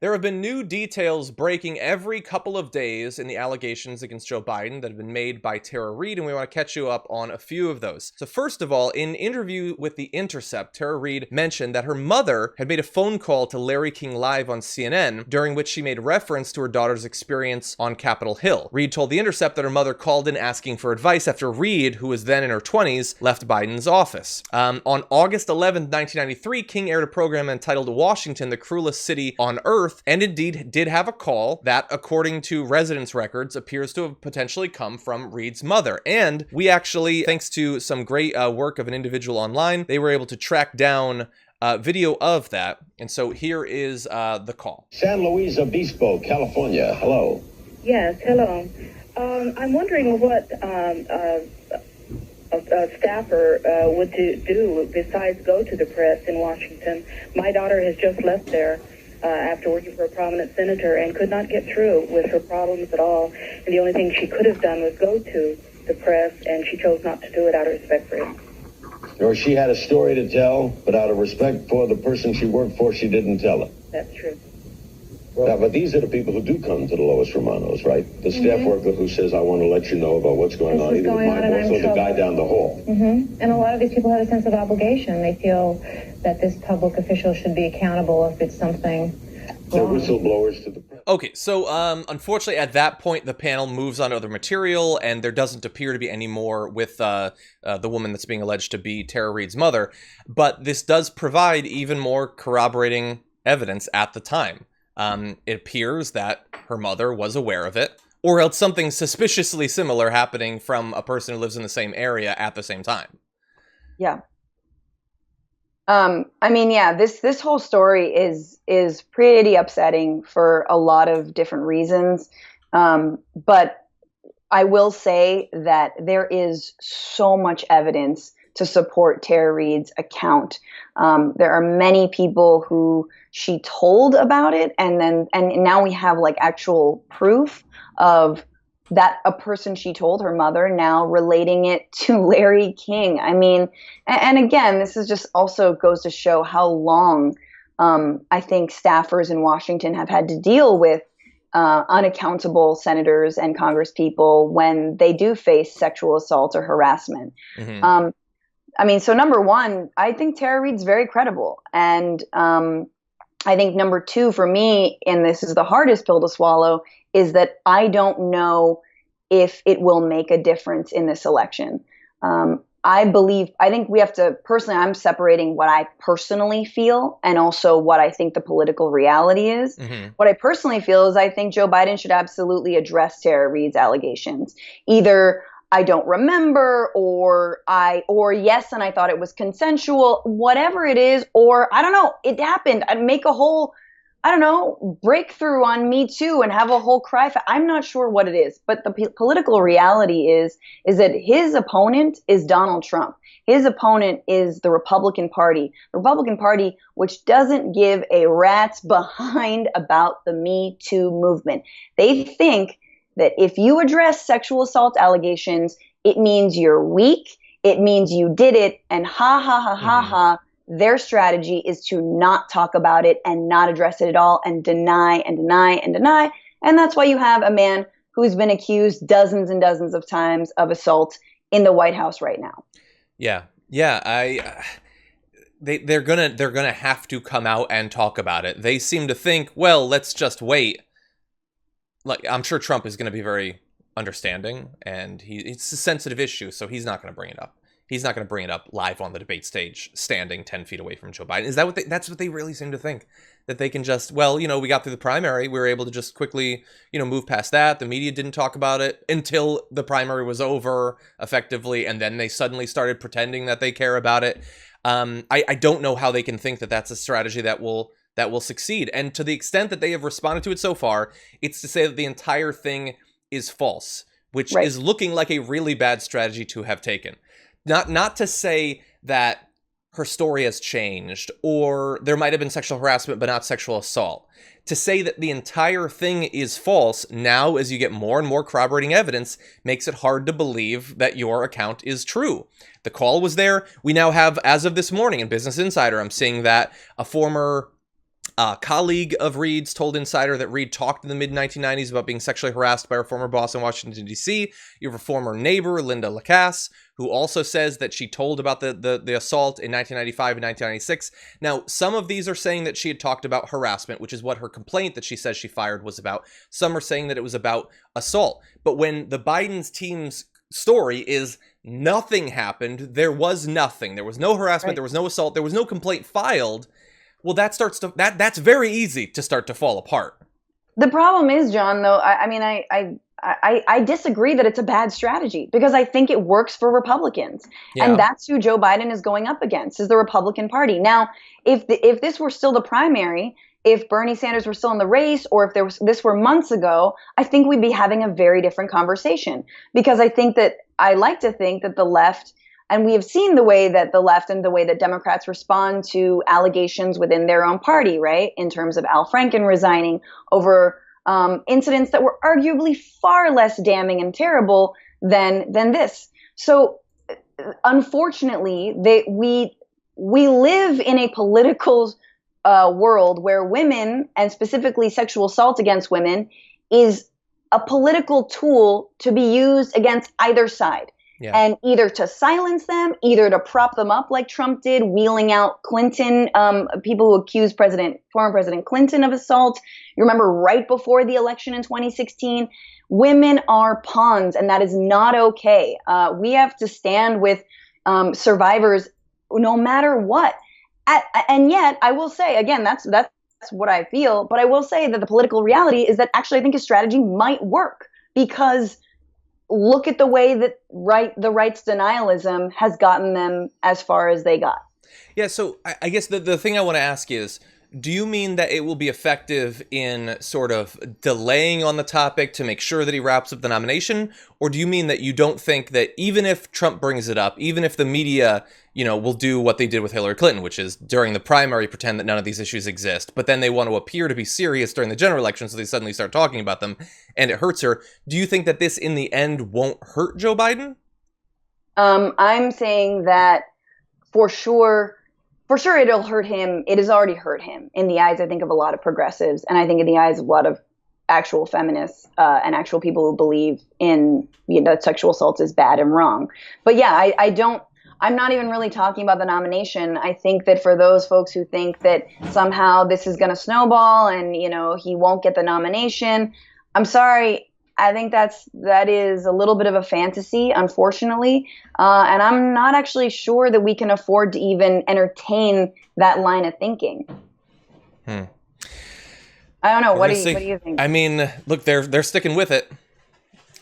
There have been new details breaking every couple of days in the allegations against Joe Biden that have been made by Tara Reade, and we want to catch you up on a few of those. So first of all, in an interview with the Intercept, Tara Reade mentioned that her mother had made a phone call to Larry King Live on CNN, during which she made reference to her daughter's experience on Capitol Hill. Reade told the Intercept that her mother called in asking for advice after Reade, who was then in her 20s, left Biden's office. On August 11th, 1993, King aired a program entitled Washington, the Cruelest City on Earth, and indeed did have a call that, according to residence records, appears to have potentially come from Reade's mother. And we actually, thanks to some great work of an individual online, they were able to track down video of that. And so here is the call. San Luis Obispo, California. Hello. Yes, hello. I'm wondering what a staffer would do besides go to the press in Washington. My daughter has just left there after working for a prominent senator and could not get through with her problems at all. And the only thing she could have done was go to the press, and she chose not to do it out of respect for him. Or she had a story to tell, but out of respect for the person she worked for, she didn't tell it. That's true. Yeah, but these are the people who do come to the Lois Romanos, right? The staff worker who says, I want to let you know about what's going on, either with my boss or the guy down the hall. And a lot of these people have a sense of obligation. They feel that this public official should be accountable if it's something They're whistleblowers to the press. Okay, so unfortunately at that point the panel moves on to other material, and there doesn't appear to be any more with the woman that's being alleged to be Tara Reade's mother, but this does provide even more corroborating evidence at the time. It appears that her mother was aware of it, or else something suspiciously similar happening from a person who lives in the same area at the same time. Yeah. I mean, yeah, this whole story is pretty upsetting for a lot of different reasons. But I will say that there is so much evidence to support Tara Reade's account. There are many people who she told about it, and now we have like actual proof of that a person she told, her mother, now relating it to Larry King. I mean, and again, this is just also goes to show how long I think staffers in Washington have had to deal with unaccountable senators and congresspeople when they do face sexual assault or harassment. Mm-hmm. I mean, so number one, I think Tara Reade's very credible. And I think number two for me, and this is the hardest pill to swallow, is that I don't know if it will make a difference in this election. I think we have to, personally, I'm separating what I personally feel and also what I think the political reality is. Mm-hmm. What I personally feel is I think Joe Biden should absolutely address Tara Reade's allegations. Either I don't remember, or yes, and I thought it was consensual, whatever it is, or I don't know, it happened. I'd make a whole, I don't know, breakthrough on Me Too and have a whole cry. I'm not sure what it is, but the political reality is that his opponent is Donald Trump. His opponent is the Republican Party, which doesn't give a rat's behind about the Me Too movement. They think that if you address sexual assault allegations, it means you're weak, it means you did it, and ha, their strategy is to not talk about it and not address it at all and deny and deny and deny. And that's why you have a man who's been accused dozens and dozens of times of assault in the White House right now. Yeah, they're gonna have to come out and talk about it. They seem to think, well, let's just wait. Like, I'm sure Trump is going to be very understanding, and it's a sensitive issue, so he's not going to bring it up. He's not going to bring it up live on the debate stage, standing 10 feet away from Joe Biden. Is that that's what they really seem to think? That they can just, well, we got through the primary. We were able to just quickly, move past that. The media didn't talk about it until the primary was over, effectively, and then they suddenly started pretending that they care about it. I don't know how they can think that that's a strategy that will succeed. And to the extent that they have responded to it so far, it's to say that the entire thing is false, which is looking like a really bad strategy to have taken. Not to say that her story has changed, or there might have been sexual harassment but not sexual assault. To say that the entire thing is false now, as you get more and more corroborating evidence, makes it hard to believe that your account is true. The call was there. We now have, as of this morning in Business Insider, I'm seeing that a former A colleague of Reade's told Insider that Reade talked in the mid-1990s about being sexually harassed by her former boss in Washington, D.C. You have a former neighbor, Linda Lacasse, who also says that she told about the assault in 1995 and 1996. Now, some of these are saying that she had talked about harassment, which is what her complaint that she says she fired was about. Some are saying that it was about assault. But when the Biden's team's story is nothing happened, there was nothing. There was no harassment, Right. there was no assault, there was no complaint filed. Well, that's very easy to start to fall apart. The problem is, John, though, I disagree that it's a bad strategy because I think it works for Republicans. Yeah. And that's who Joe Biden is going up against, is the Republican Party. Now, if this were still the primary, if Bernie Sanders were still in the race, or if this were months ago, I think we'd be having a very different conversation. Because I like to think that the left, and we have seen the way that the left and the way that Democrats respond to allegations within their own party, right? In terms of Al Franken resigning over incidents that were arguably far less damning and terrible than this. So, unfortunately, we live in a political world where women, and specifically sexual assault against women, is a political tool to be used against either side. Yeah. And either to silence them, either to prop them up like Trump did, wheeling out Clinton, people who accused former President Clinton of assault. You remember right before the election in 2016, women are pawns, and that is not okay. We have to stand with survivors no matter what. And yet, I will say, again, that's what I feel, but I will say that the political reality is that actually I think his strategy might work, because look at the way that the right's denialism has gotten them as far as they got. Yeah, so I guess the thing I want to ask is, do you mean that it will be effective in sort of delaying on the topic to make sure that he wraps up the nomination? Or do you mean that you don't think that even if Trump brings it up, even if the media, will do what they did with Hillary Clinton, which is during the primary pretend that none of these issues exist, but then they want to appear to be serious during the general election, so they suddenly start talking about them and it hurts her. Do you think that this in the end won't hurt Joe Biden? I'm saying that for sure it'll hurt him. It has already hurt him in the eyes, I think, of a lot of progressives, and I think in the eyes of a lot of actual feminists and actual people who believe in that sexual assault is bad and wrong. But yeah, I'm not even really talking about the nomination. I think that for those folks who think that somehow this is going to snowball and he won't get the nomination, I'm sorry. I think that is a little bit of a fantasy, unfortunately, and I'm not actually sure that we can afford to even entertain that line of thinking. I don't know. What do you think? I mean, look, they're sticking with it.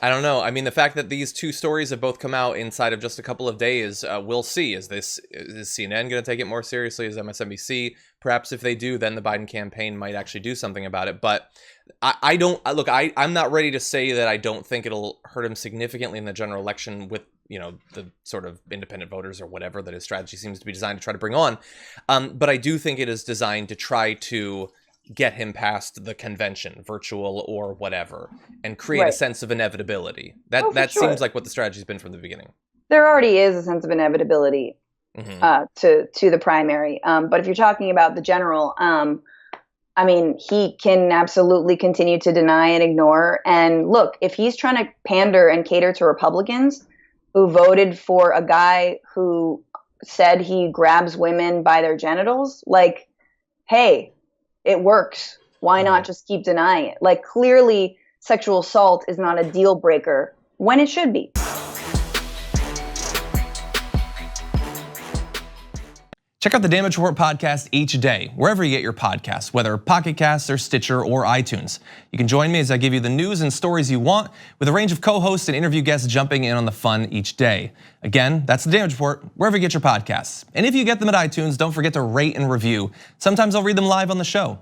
I don't know. I mean, the fact that these two stories have both come out inside of just a couple of days, we'll see. Is CNN going to take it more seriously? Is MSNBC? Perhaps if they do, then the Biden campaign might actually do something about it. But I'm not ready to say that I don't think it'll hurt him significantly in the general election with, the sort of independent voters or whatever that his strategy seems to be designed to try to bring on. But I do think it is designed to try to get him past the convention, virtual or whatever, and create a sense of inevitability. That seems like what the strategy's been from the beginning. There already is a sense of inevitability to the primary. But if you're talking about the general, I mean, he can absolutely continue to deny and ignore. And look, if he's trying to pander and cater to Republicans who voted for a guy who said he grabs women by their genitals, like, hey, it works. Why not just keep denying it? Like, clearly sexual assault is not a deal breaker when it should be. Check out the Damage Report podcast each day, wherever you get your podcasts, whether Pocket Casts or Stitcher or iTunes. You can join me as I give you the news and stories you want, with a range of co-hosts and interview guests jumping in on the fun each day. Again, that's the Damage Report, wherever you get your podcasts. And if you get them at iTunes, don't forget to rate and review. Sometimes I'll read them live on the show.